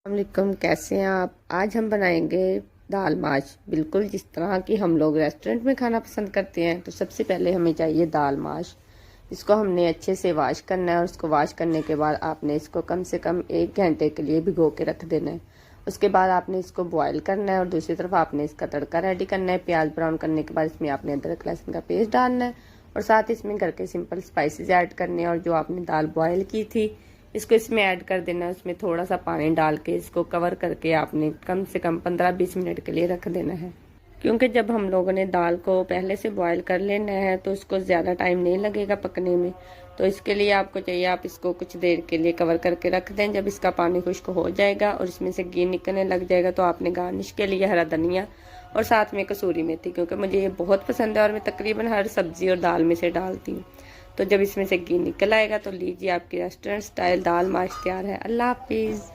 वालेकुम, कैसे हैं आप। आज हम बनाएंगे दाल माश, बिल्कुल जिस तरह की हम लोग रेस्टोरेंट में खाना पसंद करते हैं। तो सबसे पहले हमें चाहिए दाल माश। इसको हमने अच्छे से वॉश करना है और उसको वॉश करने के बाद आपने इसको कम से कम 1 घंटे के लिए भिगो के रख देना है। उसके बाद आपने इसको बॉयल करना है और दूसरी तरफ आपने इसका तड़का रेडी करना है। प्याज ब्राउन करने के बाद इसमें आपने अदरक लहसुन का पेस्ट डालना है और साथ ही इसमें घर के सिंपल स्पाइसेस ऐड करने हैं। और जो आपने दाल बॉयल की थी इसको इसमें ऐड कर देना है। उसमें थोड़ा सा पानी डाल के इसको कवर करके आपने कम से कम 15-20 मिनट के लिए रख देना है। क्योंकि जब हम लोगों ने दाल को पहले से बॉयल कर लेना है तो उसको ज़्यादा टाइम नहीं लगेगा पकने में। तो इसके लिए आपको चाहिए आप इसको कुछ देर के लिए कवर करके रख दें। जब इसका पानी खुश्क हो जाएगा और इसमें से घी निकलने लग जाएगा तो आपने गार्निश के लिए हरा धनिया और साथ में कसूरी मेथी, क्योंकि मुझे ये बहुत पसंद है और मैं तकरीबन हर सब्जी और दाल में से डालती हूँ। तो जब इसमें से घी निकल आएगा तो लीजिए, आपकी रेस्टोरेंट स्टाइल दाल माश तैयार है। अल्लाह हाफिज़।